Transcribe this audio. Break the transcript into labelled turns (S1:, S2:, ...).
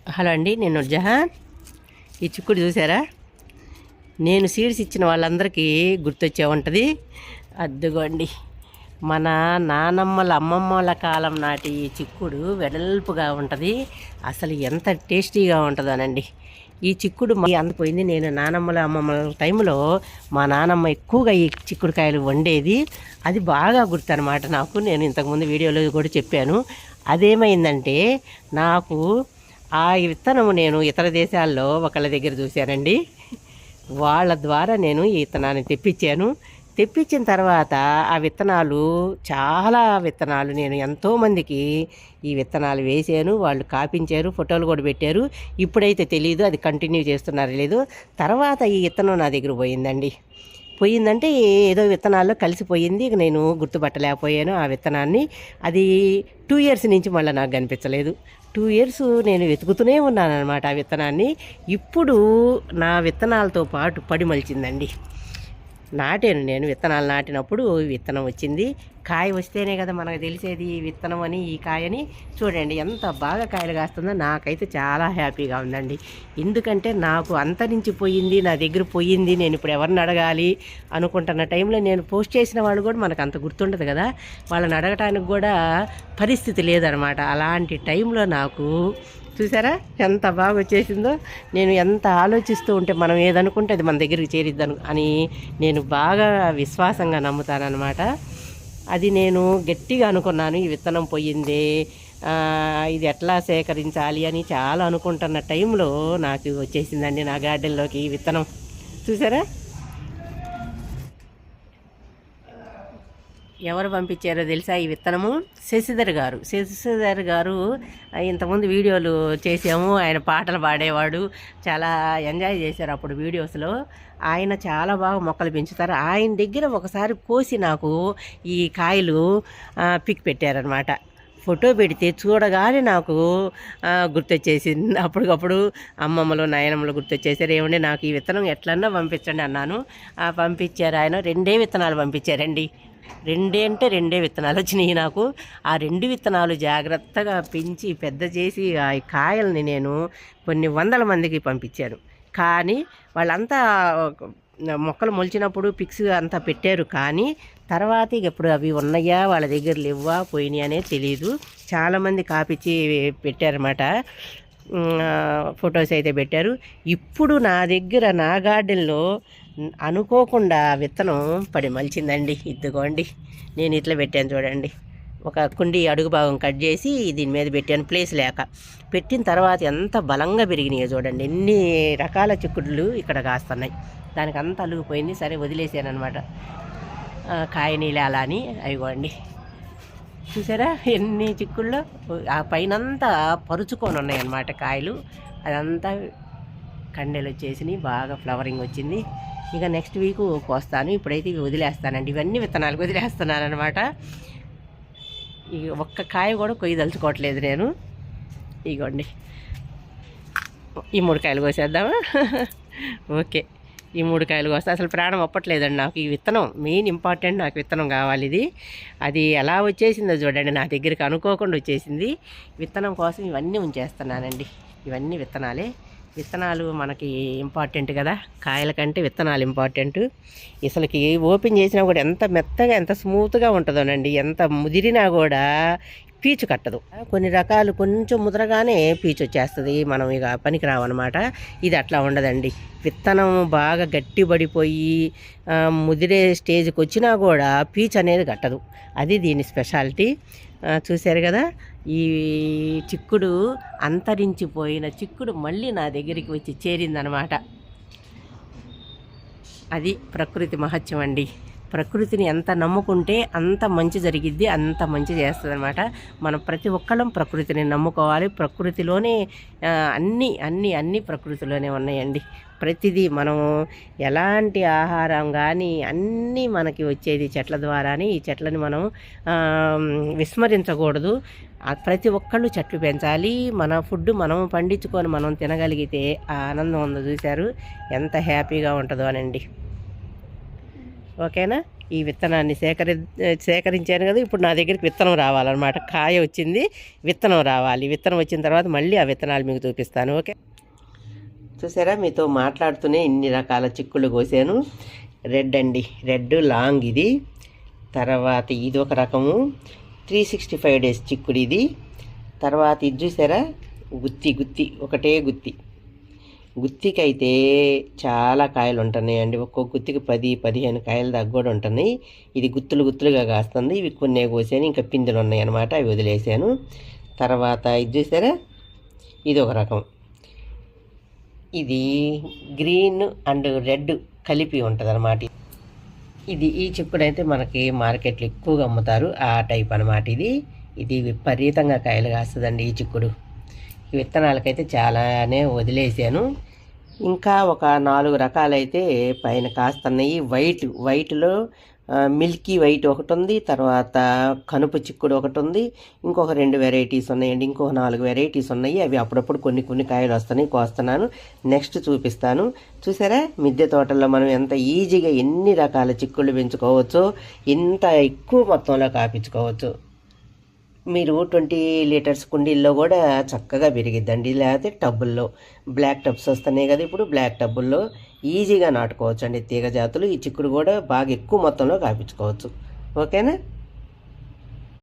S1: Hello అండి, నేను జహాన్. ఈ చిక్కుడు చూసారా? నేను సీడ్స్ ఇచ్చిన వాళ్ళందరికీ గుర్తొచ్చే ఉంటుంది. అద్దుగోండి, మన నానమ్మల అమ్మమ్మల కాలం నాటి ఈ చిక్కుడు వెడల్పుగా ఉంటుంది. అసలు ఎంత టేస్టీగా ఉంటుందోనండి. ఈ చిక్కుడు అంతపోయింది. నేను నానమ్మల అమ్మమ్మల టైంలో మా నానమ్మ ఎక్కువగా ఈ చిక్కుడుకాయలు వండేది. అది బాగా గుర్తనమాట నాకు. నేను ఇంతకుముందు వీడియోలో కూడా చెప్పాను. అదేమైందంటే, నాకు ఆ విత్తనము నేను ఇతర దేశాల్లో ఒకళ్ళ దగ్గర చూశానండి. వాళ్ళ ద్వారా నేను ఈ విత్తనాన్ని తెప్పించిన తర్వాత ఆ విత్తనాలు, చాలా విత్తనాలు నేను ఎంతోమందికి ఈ విత్తనాలు వేసాను. వాళ్ళు కాపించారు, ఫోటోలు కూడా పెట్టారు. ఇప్పుడైతే తెలియదు అది కంటిన్యూ చేస్తున్నారో లేదు. తర్వాత ఈ విత్తనం నా దగ్గర పోయిందంటే ఏదో విత్తనాల్లో కలిసిపోయింది. నేను గుర్తుపట్టలేకపోయాను ఆ విత్తనాన్ని. అది 2 years నుంచి మళ్ళీ నాకు కనిపించలేదు. 2 years నేను వెతుకుతూనే ఉన్నాను అనమాట ఆ విత్తనాన్ని. ఇప్పుడు నా విత్తనాలతో పాటు పడి మలిచిందండి. నేను విత్తనాలు నాటినప్పుడు విత్తనం వచ్చింది. కాయ వస్తేనే కదా మనకు తెలిసేది ఈ విత్తనం అని, ఈ కాయని. చూడండి ఎంత బాగా కాయలు కాస్తుందో. నాకైతే చాలా హ్యాపీగా ఉందండి. ఎందుకంటే నాకు అంతరించిపోయింది, నా దగ్గర పోయింది, నేను ఇప్పుడు ఎవరిని అడగాలి అనుకుంటున్న టైంలో నేను పోస్ట్ చేసిన వాళ్ళు కూడా మనకు అంత గుర్తుండదు కదా, వాళ్ళని అడగటానికి కూడా పరిస్థితి లేదనమాట. అలాంటి టైంలో నాకు చూసారా ఎంత బాగా వచ్చేసిందో. నేను ఎంత ఆలోచిస్తూ ఉంటే మనం ఏదనుకుంటే అది మన దగ్గరికి చేరిద్దాను అని నేను బాగా విశ్వాసంగా నమ్ముతానన్నమాట. అది నేను గట్టిగా అనుకున్నాను, ఈ విత్తనం పోయిందే, ఇది ఎట్లా సేకరించాలి అని చాలా అనుకుంటున్న టైంలో నాకు వచ్చేసిందండి నా గార్డెన్లోకి ఈ విత్తనం. చూసారా ఎవరు పంపించారో తెలుసా ఈ విత్తనము? శశిధర్ గారు ఇంతకుముందు వీడియోలు చేసాము. ఆయన పాటలు పాడేవాడు, చాలా ఎంజాయ్ చేశారు అప్పుడు వీడియోస్లో. ఆయన చాలా బాగా మొక్కలు పెంచుతారు. ఆయన దగ్గర ఒకసారి కోసి నాకు ఈ కాయలు పిక్ పెట్టారనమాట. ఫోటో పెడితే చూడగానే నాకు గుర్తొచ్చేసింది. అప్పటికప్పుడు అమ్మమ్మలు నాయనమ్మలు గుర్తొచ్చేసారు. ఏమంటే నాకు ఈ విత్తనం ఎట్లన్నా పంపించండి అన్నాను. పంపించారు. ఆయన 2 విత్తనాలు పంపించారండి. 2 విత్తనాలు వచ్చినాయి నాకు. ఆ 2 విత్తనాలు జాగ్రత్తగా పెంచి పెద్ద చేసి ఆ కాయల్ని నేను కొన్ని వందల మందికి పంపించాను. కానీ వాళ్ళంతా మొక్కలు మొలిచినప్పుడు పిక్స్ అంతా పెట్టారు. కానీ తర్వాత ఎప్పుడు అవి ఉన్నాయా, వాళ్ళ దగ్గర లేవా, పోయినాయి అనేది తెలియదు. చాలామంది కాపిచ్చి పెట్టారన్నమాట. ఫొటోస్ అయితే పెట్టారు. ఇప్పుడు నా దగ్గర నా గార్డెన్లో అనుకోకుండా విత్తనం పడి మలిచిందండి. ఇదిగోండి, నేను ఇట్లా పెట్టాను చూడండి. ఒక కుండి అడుగు భాగం కట్ చేసి దీని మీద పెట్టాను, ప్లేస్ లేక. పెట్టిన తర్వాత ఎంత బలంగా పెరిగినాయో చూడండి. ఎన్ని రకాల చిక్కుడులు ఇక్కడ కాస్తున్నాయి. దానికి అంత అలుగుపోయింది. సరే వదిలేసాను అనమాట, కాయ నీళ్ళు అలా అని. అయిగోండి చూసారా ఎన్ని చిక్కుళ్ళు. ఆ పైనంతా పరుచుకొని ఉన్నాయి అన్నమాట కాయలు. అదంతా కండెలు వచ్చేసినాయి, బాగా ఫ్లవరింగ్ వచ్చింది. ఇక నెక్స్ట్ వీక్ కోస్తాను. ఇప్పుడైతే ఇవి వదిలేస్తానండి. ఇవన్నీ విత్తనాలు వదిలేస్తున్నాను అనమాట. ఇక ఒక్క కాయ కూడా కొయ్యదలుచుకోవట్లేదు నేను. ఇగోండి, ఈ 3 కాయలు కోసేద్దామా? ఓకే, ఈ 3 కాయలు కోస్తే అసలు ప్రాణం ఒప్పట్లేదండి నాకు. ఈ విత్తనం మెయిన్ ఇంపార్టెంట్. నాకు విత్తనం కావాలి. అది ఎలా వచ్చేసిందో చూడండి, నా దగ్గరికి అనుకోకుండా వచ్చేసింది. విత్తనం కోసం ఇవన్నీ ఉంచేస్తున్నానండి. ఇవన్నీ విత్తనాలు మనకి ఇంపార్టెంట్ కదా, కాయల కంటే విత్తనాలు ఇంపార్టెంట్. అసలుకి ఓపెన్ చేసినా కూడా ఎంత మెత్తగా, ఎంత స్మూత్గా ఉంటుందోనండి. ఎంత ముదిరినా కూడా పీచు కట్టదు. కొన్ని రకాలు కొంచెం ముదరగానే పీచు వచ్చేస్తుంది, మనం ఇక పనికి రావన్నమాట. ఇది అట్లా ఉండదండి. విత్తనం బాగా గట్టిపడిపోయి ముదిరే స్టేజ్కి వచ్చినా కూడా పీచు అనేది కట్టదు. అది దీని స్పెషాలిటీ. చూశారు కదా, ఈ చిక్కుడు, అంతరించిపోయిన చిక్కుడు మళ్ళీ నా దగ్గరికి వచ్చి చేరిందనమాట. అది ప్రకృతి మహత్యం అండి. ప్రకృతిని ఎంత నమ్ముకుంటే అంత మంచి జరిగిద్ది, అంత మంచి చేస్తుంది అనమాట. మనం ప్రతి ఒక్కళ్ళం ప్రకృతిని నమ్ముకోవాలి. ప్రకృతిలోనే అన్నీ ప్రకృతిలోనే ఉన్నాయండి. ప్రతిదీ మనం ఎలాంటి ఆహారం కానీ అన్నీ మనకి వచ్చేది చెట్ల ద్వారానే. ఈ చెట్లని మనం విస్మరించకూడదు. ప్రతి ఒక్కళ్ళు చెట్లు పెంచాలి. మన ఫుడ్ మనం పండించుకొని మనం తినగలిగితే ఆ ఆనందం ఉందో చూశారు ఎంత హ్యాపీగా ఉంటుందో అనండి. ఓకేనా? ఈ విత్తనాన్ని సేకరించాను కదా. ఇప్పుడు నా దగ్గరికి విత్తనం రావాలన్నమాట. కాయ వచ్చింది, విత్తనం రావాలి. విత్తనం వచ్చిన తర్వాత మళ్ళీ ఆ విత్తనాలు మీకు చూపిస్తాను. ఓకే, చూసారా, మీతో మాట్లాడుతూనే ఇన్ని రకాల చిక్కుళ్ళు కోసాను. రెడ్ అండి, రెడ్ లాంగ్ ఇది. తర్వాత ఇది ఒక రకము 365 days చిక్కుడు ఇది. తర్వాత ఇది చూసారా, గుత్తి ఒకటే గుత్తికైతే చాలా కాయలు ఉంటున్నాయండి. ఒక్కొక్క గుత్తికి 10-15 కాయలు దాకా కూడా ఉంటున్నాయి. ఇది గుత్తులుగా కాస్తుంది. ఇవి కొన్ని కోసాను, ఇంకా పిందెలు ఉన్నాయి అన్నమాట, అవి వదిలేసాను. తర్వాత ఇది చూసారా, ఇది ఒక రకం. ఇది గ్రీన్ అండ్ రెడ్ కలిపి ఉంటుంది అన్నమాట. ఈ చిక్కుడు అయితే మనకి మార్కెట్లో ఎక్కువగా అమ్ముతారు, ఆ టైప్ అన్నమాట. ఇది విపరీతంగా కాయలు కాస్తుందండి ఈ చిక్కుడు. ఈ విత్తనాలకైతే చాలానే వదిలేసాను. ఇంకా ఒక 4 రకాలైతే పైన కాస్తున్నాయి. వైట్లో మిల్కీ వైట్ ఒకటి ఉంది, తర్వాత కనుపు చిక్కుడు ఒకటి ఉంది, ఇంకొక 2 వెరైటీస్ ఉన్నాయండి, ఇంకొక 4 వెరైటీస్ ఉన్నాయి. అవి అప్పుడప్పుడు కొన్ని కాయలు వస్తున్నాయి, కోస్తున్నాను. నెక్స్ట్ చూపిస్తాను. చూసారా, మిద్దె తోటల్లో మనం ఎంత ఈజీగా ఎన్ని రకాల చిక్కుళ్ళు పెంచుకోవచ్చో, ఎంత ఎక్కువ మొత్తంలో కాపించుకోవచ్చు. మీరు 20 లీటర్స్ కుండీల్లో కూడా చక్కగా పెరిగిద్దండి. లేకపోతే టబ్బుల్లో, బ్లాక్ టబ్స్ వస్తున్నాయి కదా ఇప్పుడు, బ్లాక్ టబ్బుల్లో ఈజీగా నాటుకోవచ్చు అండి తీగ జాతులు. ఈ చిక్కుడు కూడా బాగా ఎక్కువ మొత్తంలో కాపించుకోవచ్చు. ఓకేనా?